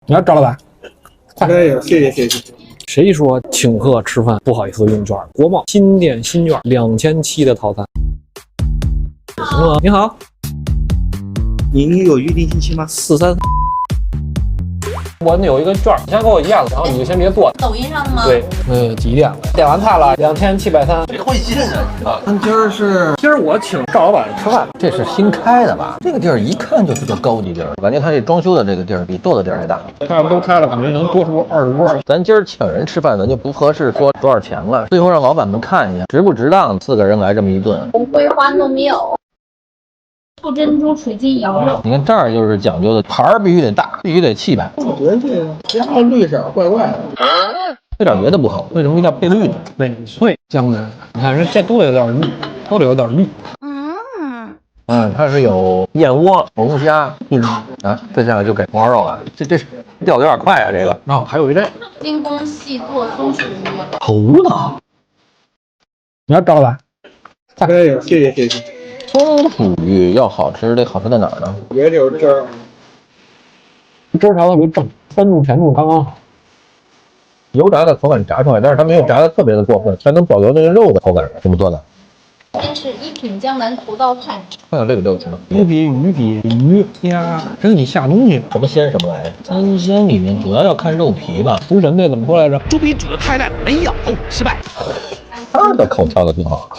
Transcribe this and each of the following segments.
你要赵老板，快！哎呀，谢谢。谁说请客吃饭不好意思用券？国贸新店新券2700的套餐。你好，您有预定信息吗43。我有一个券，你先给我验了，然后你就先别做。抖音上的吗？对，几点了？点完菜了，2730。谁会信啊？咱今儿我请赵老板吃饭，这是新开的吧？这个地儿一看就是个高级地儿，感觉他这装修的这个地儿比豆子地儿还大。菜都开了，感觉能多出20桌。咱今儿请人吃饭，咱就不合适说多少钱了，最后让老板们看一下值不值当，4个人来这么一顿。红桂花糯米藕，素珍珠水晶羊肉。你看这儿就是讲究的，盘儿必须得大，必须得气派。我觉得这个加上绿色怪怪的。配点别的不好，为什么一定要配绿呢？翡翠江南，你看人这都得有点绿，都得有点绿。它是有燕窝、龙虾，啊，再下来就给红烧肉了。这掉的有点快啊，这个。然后还有一这精工细做松鼠鱼。头呢？你要赵老板，哎呀，谢谢。松鼠鱼要好吃，得好吃在哪儿呢？也就是这儿，汁儿调的特别正，酸度甜度刚刚好。油炸的口感炸出来，但是它没有炸的特别的过分，才能保留那个肉的口感。怎么做的？这是一品江南头道菜。看看这个就行了。鱼比鱼呀，真给你下东西。什么鲜什么来。三鲜里面主要要看肉皮吧。厨神那怎么说来着？猪皮煮的太烂，没咬，失败。他的口挑的挺好，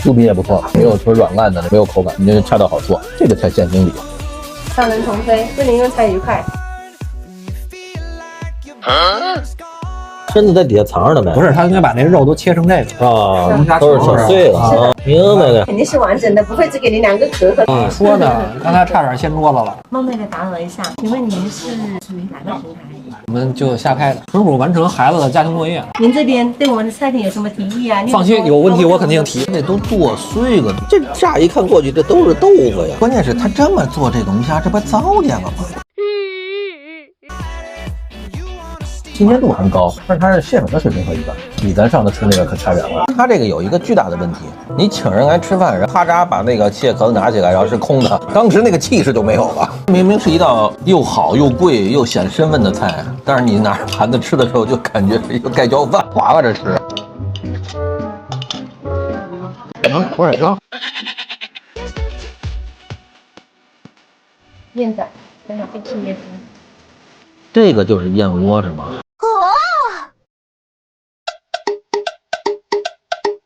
猪皮也不错，没有说软烂的，没有口感，你这恰到好处，这个才见经理。上人同飞，祝您用餐愉快。身子在底下藏着的呗。不是，他应该把那肉都切成这个啊，都是小碎了啊，明白了。肯定是完整的，不会只给你2个壳和。你说呢？刚才差点掀桌子了。冒昧的打扰一下，请问您是属于哪个平台？我们就瞎开的，纯属完成孩子的家庭作业。您这边对我们的菜品有什么提议啊？放心，有问题我肯定提。这都剁碎了，这乍一看过去，这都是豆腐呀。关键是他这么做这龙虾，这不糟践了吗？新鲜度很高，但是它是蟹粉的水平和一般，比咱上次吃那个可差远了。它这个有一个巨大的问题，你请人来吃饭，人咔嚓把那个蟹壳子拿起来，然后是空的，当时那个气势就没有了。明明是一道又好又贵又显身份的菜，但是你拿着盘子吃的时候，就感觉是一个盖浇饭，划拉着吃。火腿肠。燕仔，想想必吃燕子。这个就是燕窝是吗？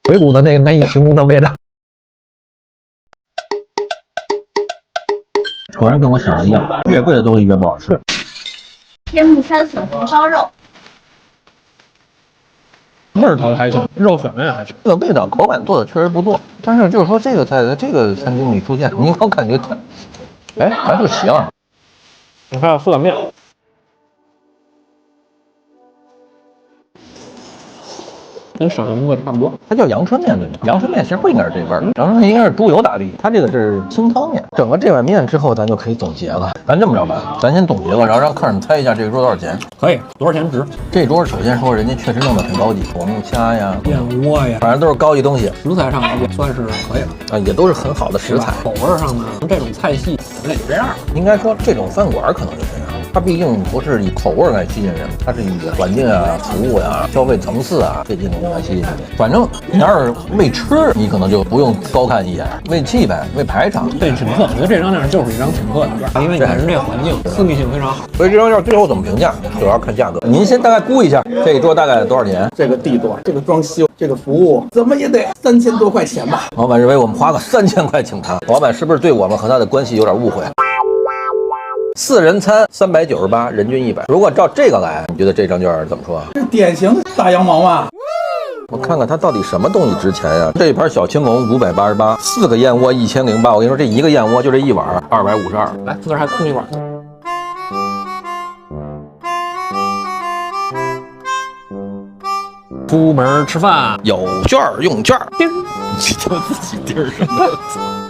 回骨的那个难以形容的味道，果然跟我想的一样，越贵的东西越不好吃。天目山笋红烧肉，味儿调的还行，肉选的也还行。这个味道口感做的确实不错，但是就是说这个菜在这个餐厅里出现，你老感觉它，哎，还是行。你看四碗面。跟省油味差不多，它叫阳春面对吗？阳春面其实不应该是这味儿，阳春面应该是猪油打的，它这个是清汤面。整个这碗面之后，咱就可以总结了。咱这么着吧，咱先总结了，然后让客人猜一下这个桌多少钱。可以，多少钱值？这桌首先说人家确实弄得很高级，红虾呀、燕窝呀，反正都是高级东西。食材上也算是可以了啊，也都是很好的食材。口味上呢，这种菜系也就这样。应该说这种饭馆可能就这样。它毕竟不是以口味来吸引人，它是以环境啊、服务呀、消费层次啊这些东西来吸引人。反正你要是为吃，你可能就不用高看一眼；为气派、为排场，对请客，我觉得这张券就是一张请客的券，因为你看人这环境私密性非常好。所以这张券最后怎么评价，主要看价格。您先大概估一下，这一桌大概多少钱？这个地段，这个装修，这个服务，怎么也得3000多块钱吧？老板认为我们花个3000块请他，老板是不是对我们和他的关系有点误会？4人餐398，人均100。如果照这个来，你觉得这张券怎么说？这典型大羊毛啊！我看看它到底什么东西值钱呀？这一盘小青龙588，4个燕窝1008。我跟你说，这一个燕窝就这一碗252。来，那儿还空一碗。出门吃饭有券用券，叮，就自己盯上了。